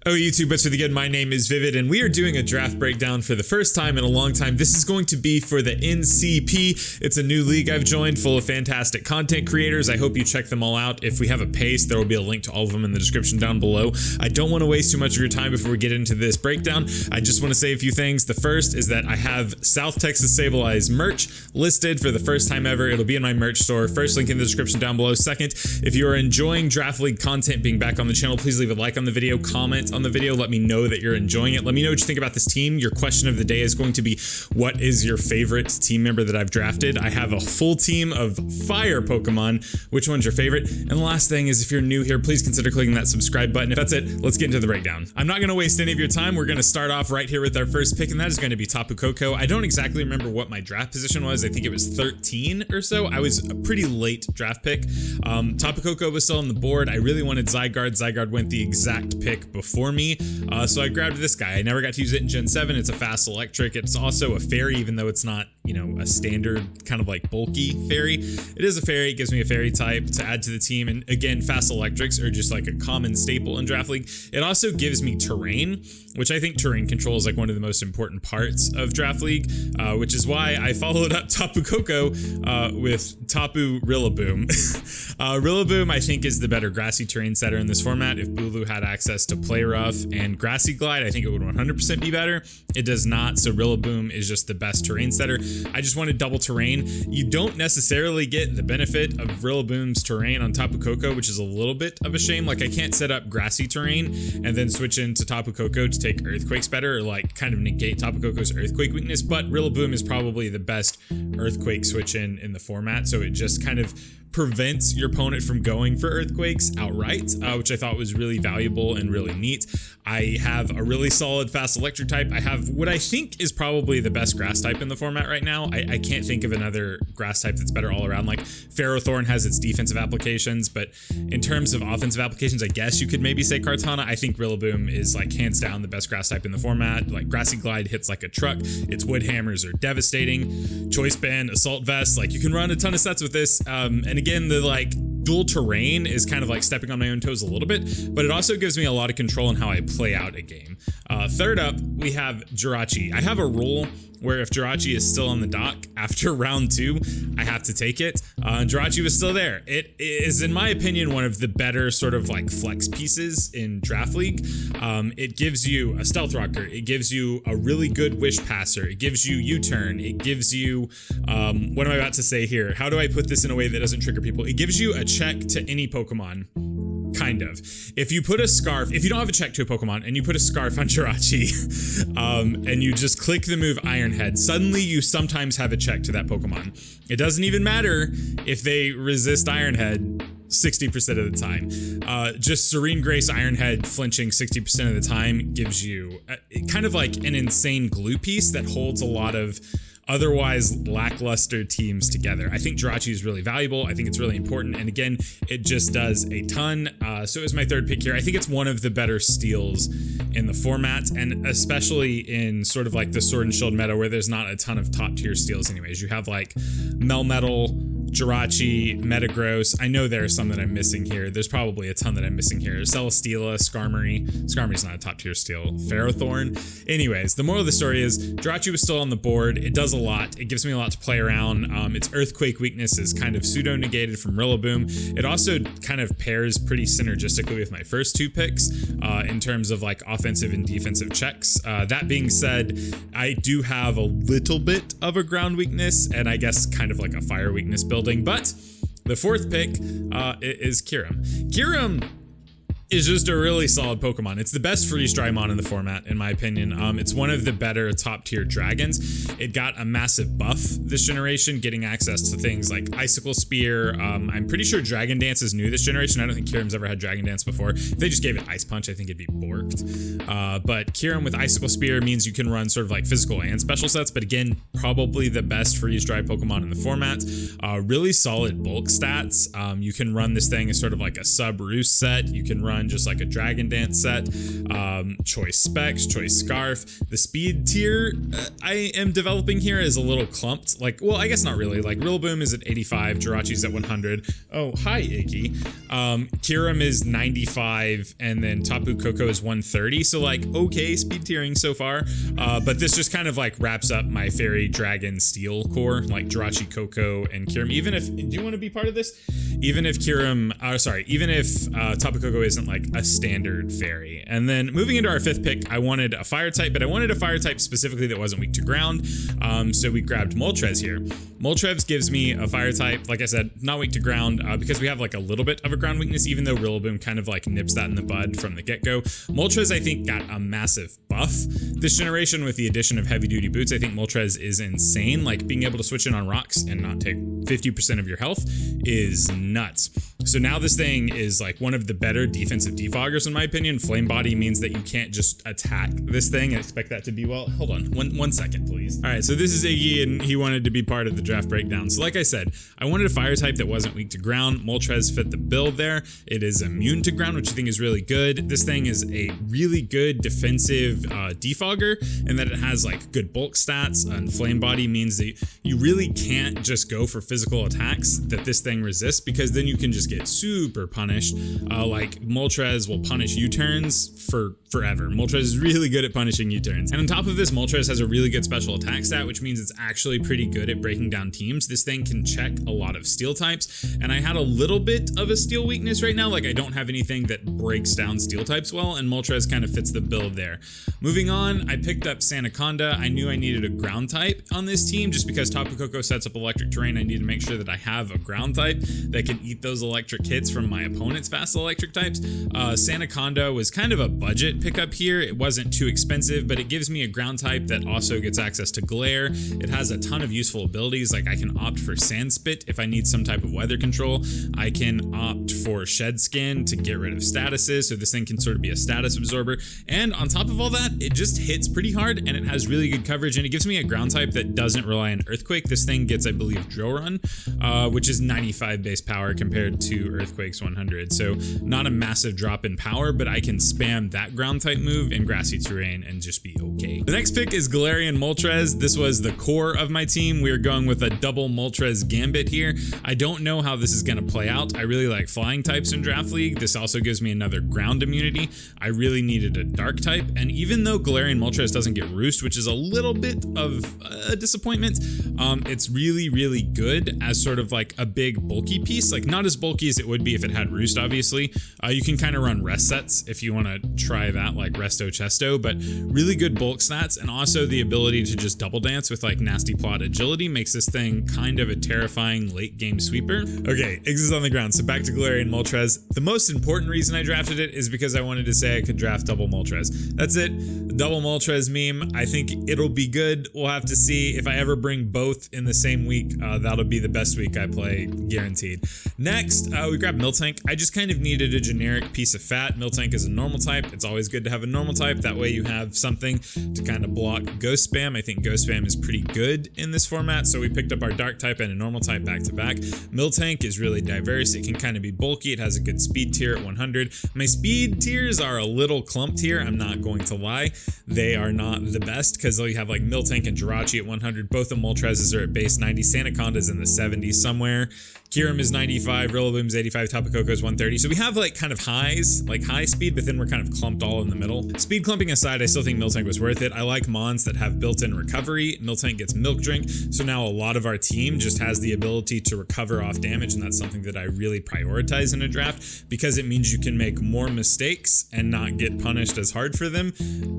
Oh, YouTube, what's for the good? My name is Vivid, and we are doing a draft breakdown for the first time in a long time. This is going to be for the NCP. It's a new league I've joined full of fantastic content creators. I hope you check them all out. If we have a pace, there will be a link to all of them in the description down below. I don't want to waste too much of your time before we get into this breakdown. I just want to say a few things. The first is that I have South Texas Sableyes merch listed for the first time ever. It'll be in my merch store. First link in the description down below. Second, if you are enjoying DraftLeague content being back on the channel, please leave a like on the video, comment on the video, let me know that you're enjoying it. Let me know what you think about this team. Your question of the day is going to be, what is your favorite team member that I've drafted? I have a full team of fire Pokemon. Which one's your favorite? And the last thing is, if you're new here, please consider clicking that subscribe button. If that's it, let's get into the breakdown. I'm not going to waste any of your time. We're going to start off right here with our first pick, and that is going to be Tapu Koko. I don't exactly remember what my draft position was. I think it was 13 or so. I was a pretty late draft pick. Tapu Koko was still on the board. I really wanted Zygarde. Zygarde went the exact pick before me. So I grabbed this guy. I never got to use it in Gen 7. It's a fast electric. It's also a fairy, even though it's not, you know, a standard kind of like bulky fairy. It is a fairy. It gives me a fairy type to add to the team. And again, fast electrics are just like a common staple in DraftLeague. It also gives me terrain, which I think terrain control is like one of the most important parts of DraftLeague, which is why I followed up Tapu Koko with Tapu Rillaboom. Rillaboom, I think, is the better grassy terrain setter in this format. If Bulu had access to Play Rough and Grassy Glide, I think it would 100% be better. It does not, so Rillaboom is just the best terrain setter. I just wanted double terrain. You don't necessarily get the benefit of Rillaboom's terrain on Tapu Koko, which is a little bit of a shame. Like, I can't set up grassy terrain and then switch into Tapu Koko to take earthquakes better, or like kind of negate Tapu Koko's earthquake weakness, but Rillaboom is probably the best earthquake switch in the format, so it just kind of prevents your opponent from going for earthquakes outright, which I thought was really valuable and really neat. I have a really solid fast electric type. I have what I think is probably the best grass type in the format right now. I can't think of another grass type that's better all around. Like, Ferrothorn has its defensive applications, but in terms of offensive applications, I guess you could maybe say Kartana. I think Rillaboom is like hands down the best grass type in the format. Like, Grassy Glide hits like a truck. Its wood hammers are devastating. Choice Band, Assault Vest, like, you can run a ton of sets with this. And again, the like dual terrain is kind of like stepping on my own toes a little bit, but it also gives me a lot of control in how I play out a game. Third up, we have Jirachi. I have a rule where if Jirachi is still on the dock after round 2, I have to take it. Jirachi was still there. It is, in my opinion, one of the better sort of like flex pieces in DraftLeague. It gives you a Stealth Rocker. It gives you a really good Wish Passer. It gives you U-Turn. It gives you, what am I about to say here? How do I put this in a way that doesn't trigger people? It gives you a check to any Pokemon. Kind of. If you put a scarf, if you don't have a check to a Pokemon and you put a scarf on Jirachi and you just click the move Iron Head, suddenly you sometimes have a check to that Pokemon. It doesn't even matter if they resist Iron Head 60% of the time. Just Serene Grace Iron Head flinching 60% of the time gives you kind of like an insane glue piece that holds a lot of otherwise lackluster teams together. I think Jirachi is really valuable. I think it's really important. And again, it just does a ton. So it was my third pick here. I think it's one of the better steals in the format, and especially in sort of like the Sword and Shield meta where there's not a ton of top tier steals anyways. You have like Melmetal, Jirachi, Metagross. I know there are some that I'm missing here. There's probably a ton that I'm missing here. Celesteela, Skarmory. Skarmory's not a top tier steal. Ferrothorn. Anyways, the moral of the story is Jirachi was still on the board. It does a lot. It gives me a lot to play around. Its earthquake weakness is kind of pseudo negated from Rillaboom. It also kind of pairs pretty synergistically with my first 2 picks in terms of like offensive and defensive checks. That being said, I do have a little bit of a ground weakness and I guess kind of like a fire weakness building, but the 4th pick is Kyurem. Kyurem is just a really solid Pokemon. It's the best freeze dry mon in the format, in my opinion. It's one of the better top tier dragons. It got a massive buff this generation, getting access to things like Icicle Spear. I'm pretty sure Dragon Dance is new this generation. I don't think Kyurem's ever had Dragon Dance before. If they just gave it Ice Punch, I think it'd be borked. But Kyurem with Icicle Spear means you can run sort of like physical and special sets, but again, probably the best freeze dry Pokemon in the format. Really solid bulk stats. You can run this thing as sort of like a sub Roost set. You can run run just like a Dragon Dance set. Choice Specs, Choice Scarf. The speed tier I am developing here is a little clumped. Like, well, I guess not really. Like, Rillaboom is at 85, Jirachi's at 100. Oh, hi, Iggy. Kyurem is 95, and then Tapu Koko is 130. So, like, okay, speed tiering so far. But this just kind of like wraps up my Fairy, Dragon, Steel core, like Jirachi, Koko, and Kyurem. Even if, do you want to be part of this? Even if even if Tapu Koko isn't like a standard fairy. And then moving into our 5th pick, I wanted a fire type, but I wanted a fire type specifically that wasn't weak to ground. So we grabbed Moltres here. Moltres gives me a fire type, like I said, not weak to ground, because we have like a little bit of a ground weakness, even though Rillaboom kind of like nips that in the bud from the get-go. Moltres, I think, got a massive buff this generation with the addition of heavy duty boots. I think Moltres is insane. Like, being able to switch in on rocks and not take 50% of your health is nuts. So now this thing is like one of the better defensive defoggers in my opinion. Flame Body means that you can't just attack this thing and expect that to be well. Hold on, one second, please. All right, so this is Iggy, and he wanted to be part of the draft breakdown. So like I said, I wanted a fire type that wasn't weak to ground. Moltres fit the build there. It is immune to ground, which I think is really good. This thing is a really good defensive defogger, and that it has like good bulk stats, and Flame Body means that you really can't just go for physical attacks that this thing resists, because then you can just get super punished. Like, Moltres will punish U-turns for forever. Moltres is really good at punishing U-turns. And on top of this, Moltres has a really good special attack stat, which means it's actually pretty good at breaking down teams. This thing can check a lot of steel types, and I had a little bit of a steel weakness right now. Like, I don't have anything that breaks down steel types well, and Moltres kind of fits the build there. Moving on, I picked up SANDACONDA. I knew I needed a ground type on this team just because Tapu Koko sets up electric terrain. I need to make sure that I have a ground type that can eat those electric hits from my opponent's fast electric types. SANDACONDA was kind of a budget pickup here. It wasn't too expensive, but it gives me a ground type that also gets access to Glare. It has a ton of useful abilities. Like, I can opt for Sand Spit if I need some type of weather control. I can opt for Shed Skin to get rid of statuses, so this thing can sort of be a status absorber. And on top of all that, it just hits pretty hard, and it has really good coverage, and it gives me a ground type that doesn't rely on Earthquake. This thing gets, I believe, Drill Run, which is 95 base power compared to Earthquake's 100. So not a massive drop in power, but I can spam that ground type move in grassy terrain and just be okay. The next pick is Galarian Moltres. This was the core of my team. We are going with a double Moltres Gambit here. I don't know how this is going to play out. I really like flying types in DraftLeague. This also gives me another ground immunity. I really needed a dark type, and even though Galarian Moltres doesn't get Roost, which is a little bit of a disappointment, it's really, really good as sort of like a big bulky piece. Like, not as bulky as it would be if it had Roost, obviously. You can kind of run rest sets if you want to try that, like Resto Chesto, but really good bulk stats, and also the ability to just double dance with like nasty plot agility makes this thing kind of a terrifying late game sweeper. Okay, Iggs is on the ground, so back to Galarian Moltres. The most important reason I drafted it is because I wanted to say I could draft double Moltres. That's it. Double Moltres meme. I think it'll be good. We'll have to see. If I ever bring both in the same week, that'll be the best week I play, guaranteed. Next, we grabbed MILTANK. I just kind of needed a generic piece of fat. MILTANK is a normal type. It's always good to have a normal type. That way you have something to kind of block ghost spam. I think ghost spam is pretty good in this format, so we picked up our dark type and a normal type back to back. MILTANK is really diverse. It can kind of be bulky. It has a good speed tier at 100. My speed tiers are a little clumped here. I'm not going to lie. They are not the best because you have like MILTANK and Jirachi at 100. Both the Moltres are at base 90. SANDACONDA is in the 70s somewhere. Kyurem is 95, Rillaboom is 85, Tapu Koko is 130. So we have like kind of highs, like high speed, but then we're kind of clumped all in the middle. Speed clumping aside, I still think MILTANK was worth it. I like mons that have built-in recovery. MILTANK gets Milk Drink, so now a lot of our team just has the ability to recover off damage, and that's something that I really prioritize in a draft because it means you can make more mistakes and not get punished as hard for them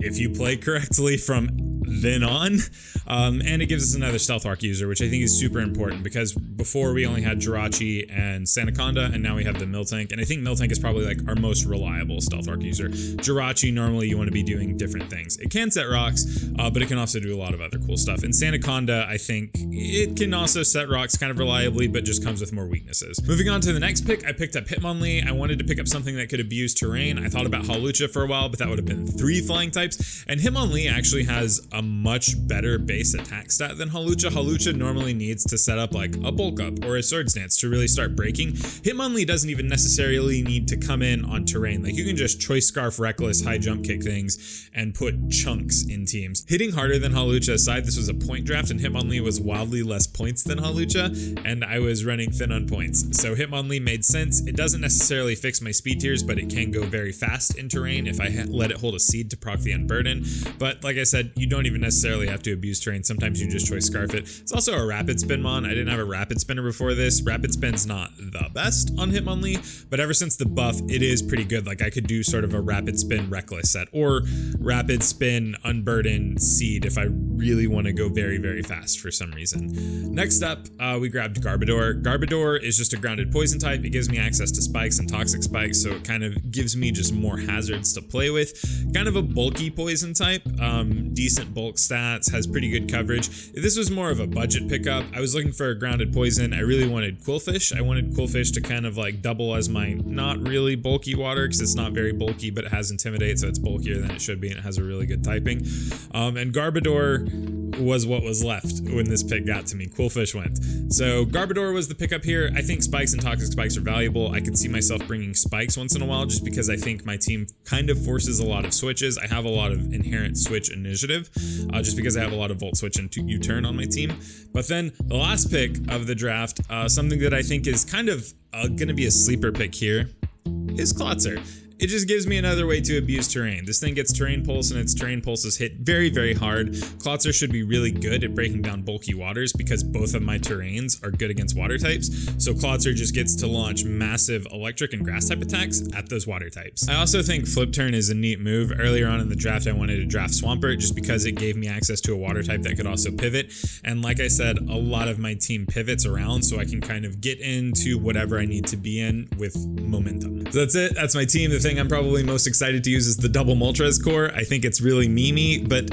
if you play correctly from then on. And it gives us another Stealth Arc user, which I think is super important because before we only had Jirachi and SANDACONDA, and now we have the MILTANK, and I think MILTANK is probably like our most reliable Stealth Arc user. Jirachi, normally you want to be doing different things. It can set rocks, but it can also do a lot of other cool stuff. And SANDACONDA, I think it can also set rocks kind of reliably, but just comes with more weaknesses. Moving on to the next pick, I picked up HITMONLEE. I wanted to pick up something that could abuse terrain. I thought about Hawlucha for a while, but that would have been 3 flying types, and HITMONLEE actually has a a much better base attack stat than Hawlucha. Hawlucha normally needs to set up like a bulk up or a Swords Dance to really start breaking. Hitmonlee doesn't even necessarily need to come in on terrain. Like you can just Choice Scarf, Reckless, high jump kick things and put chunks in teams. Hitting harder than Hawlucha aside, this was a point draft and Hitmonlee was wildly less points than Hawlucha, and I was running thin on points. So Hitmonlee made sense. It doesn't necessarily fix my speed tiers, but it can go very fast in terrain if I let it hold a seed to proc the Unburden. But like I said, you don't even necessarily have to abuse terrain. Sometimes you just Choice Scarf it. It's also a Rapid Spin mon. I didn't have a Rapid Spinner before this. Rapid Spin's not the best on Hitmonlee, but ever since the buff, it is pretty good. Like I could do sort of a Rapid Spin Reckless set or Rapid Spin Unburden Seed if I really want to go very, very fast for some reason. Next up, we grabbed Garbodor. Garbodor is just a grounded poison type. It gives me access to spikes and toxic spikes, so it kind of gives me just more hazards to play with. Kind of a bulky poison type, decent bulk stats, has pretty good coverage. If this was more of a budget pickup, I was looking for a grounded poison. I really wanted Quillfish. I wanted Quillfish to kind of like double as my not really bulky water, because it's not very bulky, but it has Intimidate, so it's bulkier than it should be, and it has a really good typing. And Garbodor was what was left when this pick got to me. Quillfish went. So Garbodor was the pickup here. I think spikes and toxic spikes are valuable. I could see myself bringing spikes once in a while just because I think my team kind of forces a lot of switches. I have a lot of inherent switch initiative just because I have a lot of Volt Switch and U-turn on my team. But then the last pick of the draft, something that I think is kind of going to be a sleeper pick here, is Klotzer. It just gives me another way to abuse terrain. This thing gets terrain pulse and its terrain pulses hit very, very hard. Klotzer should be really good at breaking down bulky waters because both of my terrains are good against water types. So Klotzer just gets to launch massive electric and grass type attacks at those water types. I also think Flip Turn is a neat move. Earlier on in the draft, I wanted to draft Swampert just because it gave me access to a water type that could also pivot. And like I said, a lot of my team pivots around so I can kind of get into whatever I need to be in with momentum. So that's it. That's my team. The thing I'm probably most excited to use is the double Moltres core. I think it's really memey, but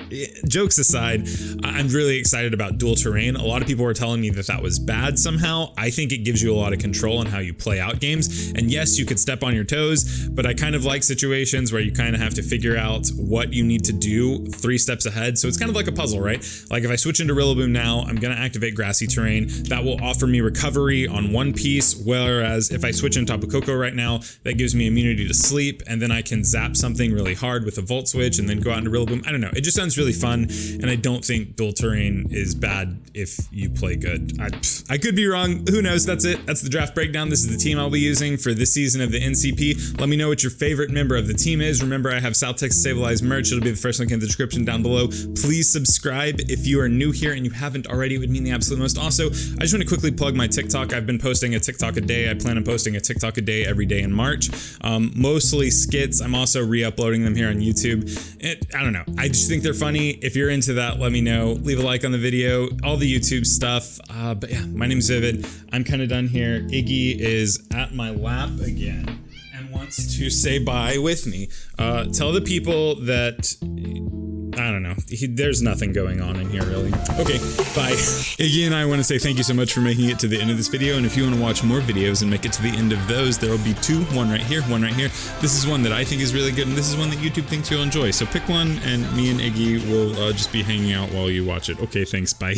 jokes aside, I'm really excited about dual terrain. A lot of people were telling me that that was bad somehow. I think it gives you a lot of control on how you play out games. And yes, you could step on your toes, but I kind of like situations where you kind of have to figure out what you need to do 3 steps ahead. So it's kind of like a puzzle, right? Like if I switch into Rillaboom now, I'm going to activate grassy terrain. That will offer me recovery on one piece, whereas if I switch into Tapu Koko right now, that gives me immunity to sleep, and then I can zap something really hard with a Volt Switch and then go out into Rillaboom. I don't know. It just sounds really fun, and I don't think dual terrain is bad if you play good. I could be wrong. Who knows? That's it. That's the draft breakdown. This is the team I'll be using for this season of the NCP. Let me know what your favorite member of the team is. Remember, I have South Texas Sableyes merch. It'll be the first link in the description down below. Please subscribe if you are new here and you haven't already. It would mean the absolute most. Also, I just want to quickly plug my TikTok. I've been posting a TikTok a day. I plan on posting a TikTok a day every day in March. Mostly skits. I'm also re-uploading them here on YouTube. I don't know. I just think they're funny. If you're into that, let me know. Leave a like on the video. All the YouTube stuff. But yeah, my name's Vivid. I'm kind of done here. Iggy is at my lap again and wants to say bye with me. Tell the people that... I don't know. There's nothing going on in here, really. Okay, bye. Iggy and I want to say thank you so much for making it to the end of this video, and if you want to watch more videos and make it to the end of those, there will be 2, one right here, one right here. This is one that I think is really good, and this is one that YouTube thinks you'll enjoy. So pick one, and me and Iggy will just be hanging out while you watch it. Okay, thanks, bye.